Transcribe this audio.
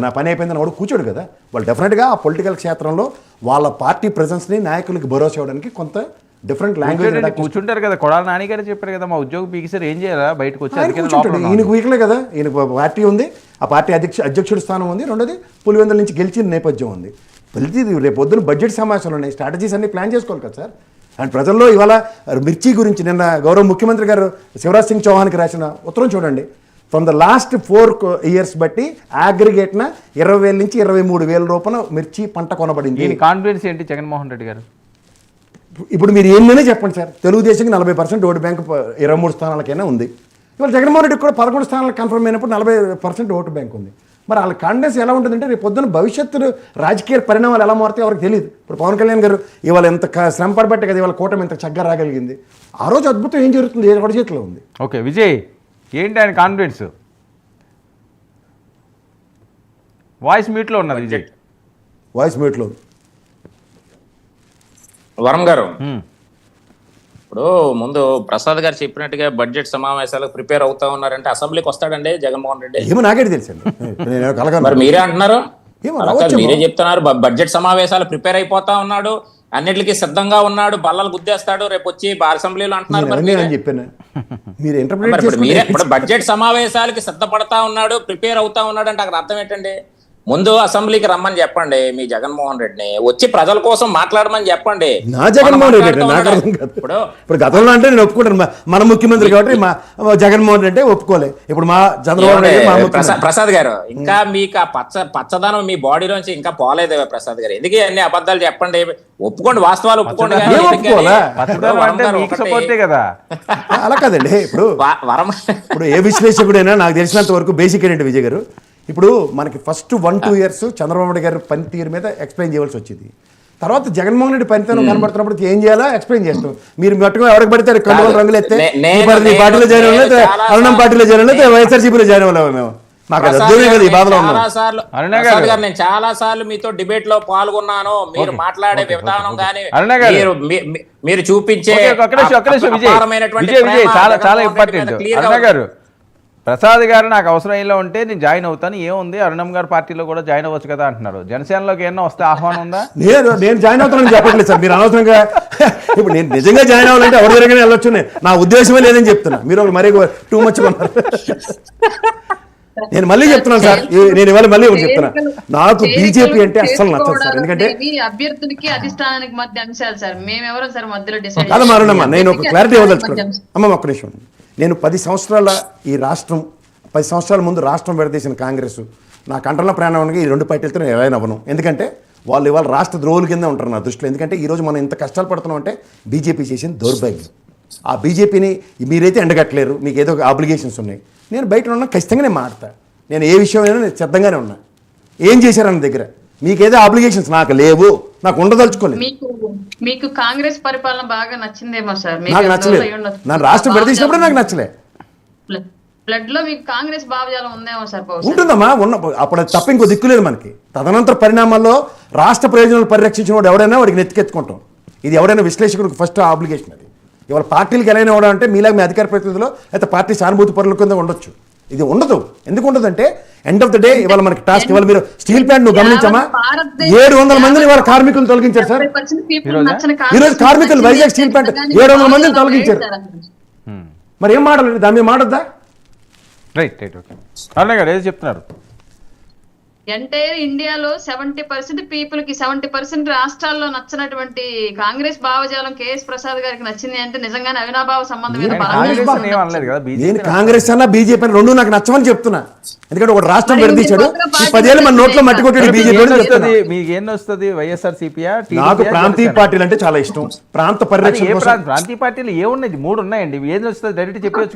నా పని అయిపోయిందని వాడు కూర్చోడు కదా. వాళ్ళు డెఫినెట్గా ఆ పొలిటికల్ క్షేత్రంలో వాళ్ళ పార్టీ ప్రెజెన్స్ని నాయకులకి భరోసా ఇవ్వడానికి కొంత డిఫరెంట్ లాంగ్వేజ్ కూర్చుంటారు కదా. కొడాల నాని గారు చెప్పారు కదా, మా ఉద్యోగం పీకిసారు ఏం చేయాలా, బయటకు వచ్చి ఈయనకు వీక్లే కదా, ఈయనకు పార్టీ ఉంది, ఆ పార్టీ అధ్యక్షుడి స్థానం ఉంది, రెండోది పులివెందుల నుంచి గెలిచిన నేపథ్యం ఉంది. ప్రతిదీ రేపు పొద్దున బడ్జెట్ సమావేశాలు ఉన్నాయి, స్ట్రాటజీస్ అన్ని ప్లాన్ చేసుకోవాలి కదా సార్. అండ్ ప్రజల్లో ఇవాళ మిర్చి గురించి నిన్న గౌరవ ముఖ్యమంత్రి గారు శివరాజ్ సింగ్ చౌహాన్కి రాసిన ఉత్తరం చూడండి. ఫ్రమ్ ద లాస్ట్ 4 years బట్టి అగ్రిగేట్న 20,000 నుంచి 23,000 రూపాయల మిర్చి పంట కొనబడింది. కాన్ఫిడెన్స్ ఏంటి జగన్మోహన్ రెడ్డి గారు? ఇప్పుడు మీరు ఏంటనే చెప్పండి సార్. తెలుగుదేశంకి 40% ఓటు బ్యాంకు 23 స్థానాలకైనా ఉంది. ఇవాళ జగన్మోహన్ రెడ్డి కూడా 11 స్థానాలకు కన్ఫర్మ్ అయినప్పుడు 40% ఓటు బ్యాంక్ ఉంది. మరి వాళ్ళ కాన్ఫిడెన్స్ ఎలా ఉంటుందంటే రేపు పొద్దున భవిష్యత్తు రాజకీయ పరిణామాలు ఎలా మారుతాయో ఎవరికి తెలియదు. ఇప్పుడు పవన్ కళ్యాణ్ గారు ఇవాళ ఎంత శ్రమ పడబట్టే కదా ఇవాళ కూటమి ఎంత చక్కగా రాగలిగింది. ఆ రోజు అద్భుతం ఏం జరుగుతుంది ఎవరి చేతిలో ఉంది. ఓకే విజయ్, ఏంటి ఆయన కాన్ఫిడెన్స్? వాయిస్ మ్యూట్లో ఉన్నారు విజయ్. వాయిస్ మ్యూట్లో వరం గారు, ఇప్పుడు ముందు ప్రసాద్ గారు చెప్పినట్టుగా బడ్జెట్ సమావేశాలకు ప్రిపేర్ అవుతా ఉన్నారంటే అసెంబ్లీకి వస్తాడండి జగన్మోహన్ రెడ్డి? ఏమో నాకే తెలుసండి. మరి మీరే అంటున్నారు, మీరే చెప్తున్నారు బడ్జెట్ సమావేశాలు ప్రిపేర్ అయిపోతా ఉన్నాడు, అన్నిటికీ సిద్ధంగా ఉన్నాడు, బల్లలు గుద్దేస్తాడు రేపు వచ్చి అసెంబ్లీలో అంటున్నారు. మీరే ఇప్పుడు బడ్జెట్ సమావేశాలకి సిద్ధపడతా ఉన్నాడు, ప్రిపేర్ అవుతా ఉన్నాడు అంటే అక్కడ అర్థం ఏంటండి? ముందు అసెంబ్లీకి రమ్మని చెప్పండి మీ జగన్మోహన్ రెడ్డిని, వచ్చి ప్రజల కోసం మాట్లాడమని చెప్పండి. నా జగన్మోహన్ రెడ్డి ఇప్పుడు గతంలో అంటే నేను ఒప్పుకుంటాను, మన ముఖ్యమంత్రి కాబట్టి మా జగన్మోహన్ రెడ్డి ఒప్పుకోలే. ఇప్పుడు మా చంద్రబాబు నాయుడు ప్రసాద్ గారు, ఇంకా మీకు ఆ పచ్చదనం మీ బాడీలోంచి ఇంకా పోలేదు ప్రసాద్ గారు. ఎందుకు అన్ని అబద్ధాలు చెప్పండి, ఒప్పుకోండి, వాస్తవాలు ఒప్పుకోండి. అలా కాదండి. ఇప్పుడు ఏ విశ్లేషకుడైనా నాకు తెలిసినంత వరకు బేసిక్ ఏంటంటే విజయ్ గారు, ఇప్పుడు మనకి ఫస్ట్ 1-2 years చంద్రబాబు నాయుడు గారి పనితీరు మీద ఎక్స్ప్లెయిన్ చేయవలసి వచ్చింది. తర్వాత జగన్మోహన్ రెడ్డి పనితీరు కనబడుతున్నప్పుడు ఏం చేయాలో ఎక్స్ప్లెయిన్ చేస్తాం. మీరు మట్టుగా ఎవరికి పడితే కండువల రంగులు ఎత్తే పార్టీలో జాయిన్ అవ్వలేదు, అరుణం పార్టీలో జాయిన్ అవ్వలేదు, వైఎస్ఆర్సీపీలో జాయిన్ అవ్వలేము మేము. నాకు అర్థమే కదా ఈ బాధలో ఉన్నాం. నేను చాలా సార్లు మీతో డిబేట్ లో పాల్గొన్నాను. మీరు మాట్లాడే విధానం కానీ మీరు చూపించే చాలా ఇంపార్టెంట్. అరుణ గారు, ప్రసాద్ గారు నాకు అవసరం ఇలా ఉంటే నేను జాయిన్ అవుతాను, ఏముంది అరుణం గారు పార్టీలో కూడా జాయిన్ అవ్వచ్చు కదా అంటున్నారు. జనసేనలోకి ఏమన్నా వస్తే ఆహ్వానం ఉందా? నేను జాయిన్ అవుతానని చెప్పట్లేదు సార్, మీరు అనవసరంగా. ఇప్పుడు నేను నిజంగా జాయిన్ అవ్వాలంటే ఎవరి దగ్గర వెళ్ళొచ్చు, నా ఉద్దేశమే లేదని చెప్తున్నా. మీరు మరీ టూ మచ్ ఉన్నారు. నేను మళ్ళీ చెప్తున్నాను సార్, నేను ఇవాళ మళ్ళీ ఒకటి చెప్తున్నా, నాకు బీజేపీ అంటే అస్సలు నచ్చదు సార్. ఎందుకంటే అభ్యర్థులకి అధిష్టానానికి మధ్య అంశాలు సార్, మేమెవరం సార్ మధ్యలో డిసైడ్. కాదు మారునమ్మా, నేను ఒక క్లారిటీ ఇవ్వదలుచుకున్నాను. అమ్మ ఒక్క నిమిషం. నేను 10 సంవత్సరాల ఈ రాష్ట్రం 10 సంవత్సరాల ముందు రాష్ట్రం విడదీసిన కాంగ్రెస్ నా కంటంలో ప్రయాణానికి ఈ 2 పార్టీలతో నేను ఎవరైనా అవ్వను. ఎందుకంటే వాళ్ళు ఇవాళ రాష్ట్ర ద్రోహుల కింద ఉంటారు నా దృష్టిలో. ఎందుకంటే ఈరోజు మనం ఇంత కష్టాలు పడుతున్నాం అంటే బీజేపీ చేసిన దౌర్భాగ్యం. ఆ బీజేపీని మీరైతే ఎండగట్టలేరు, మీకు ఏదో ఆబ్లిగేషన్స్ ఉన్నాయి. నేను బయట ఉన్నా ఖచ్చితంగా నేను మాడతా. నేను ఏ విషయమైనా నేను సిద్ధంగానే ఉన్నా. ఏం చేశారన్న దగ్గర మీకేదో ఆబ్లిగేషన్స్ నాకు లేవు, నాకు ఉండదలుచుకోలేదు. మీకు కాంగ్రెస్ పరిపాలన బాగా నచ్చిందేమో సార్? నాకు నచ్చలేదు. నా రాష్ట్రం విడదీసినప్పుడు నాకు నచ్చలే. బ్లడ్ లో మీకు కాంగ్రెస్ భావజాలం ఉందేమో సార్? ఉంటుందమ్మా, అప్పుడు తప్ప ఇంకో దిక్కులేదు మనకి. తదనంతర పరిణామాల్లో రాష్ట్ర ప్రయోజనాలు పరిరక్షించిన వాడు ఎవడైనా వాడికి నెత్తికెత్తుకుంటాం. ఇది ఎవరైనా విశ్లేషకుడికి ఫస్ట్ ఆబ్లిగేషన్. అది ఇవాళ పార్టీలకు ఎలా ఇవ్వడం అంటే మీలాగా మీ అధికార ప్రతినిధులు అయితే పార్టీ సానుభూతి పరుల కింద ఉండొచ్చు. ఇది ఉండదు. ఎందుకు ఉండదు అంటే ఎండ్ ఆఫ్ ద డే ఇవాళ మనకి టాస్క్. ఇవాళ మీరు స్టీల్ ప్లాంట్ నువ్వు గమనించమ్మా, 700 మందిని ఇవాళ కార్మికులు తొలగించారు సార్. ఈరోజు కార్మికులు వైజాగ్ స్టీల్ ప్లాంట్ 700 మందిని తొలగించారు. మరి ఏం మాటలు దాని మీద మాటద్దా? Right right okay. అరుణ గారు ఏదో చెప్తున్నారు. ఎంటైర్ ఇండియాలో 70% పీపుల్ కి 70% రాష్ట్రాల్లో నచ్చినటువంటి కాంగ్రెస్ భావజాలం కేఎస్ ప్రసాద్ గారికి నచ్చింది అంటే నిజంగానే అవినాభావ సంబంధం. నేను కాంగ్రెస్ అన్నా బీజేపీ రెండు నాకు నచ్చమని చెప్తున్నా. ఎందుకంటే ఒక రాష్ట్రం విడదీశాడు, 10 ఏళ్ళు మన నోట్లో మట్టి కొట్టాడు బీజేపీ. మీకు ఏం వస్తుంది? వైఎస్ఆర్సీపీ? నాకు ప్రాంతీయ పార్టీలు అంటే చాలా ఇష్టం. ప్రాంత పరిరక్షణ. ప్రాంతీయ పార్టీలు ఏమున్నాయి? 3 ఉన్నాయండి. ఏం వస్తుంది? డైరెక్ట్ చెప్పవచ్చు.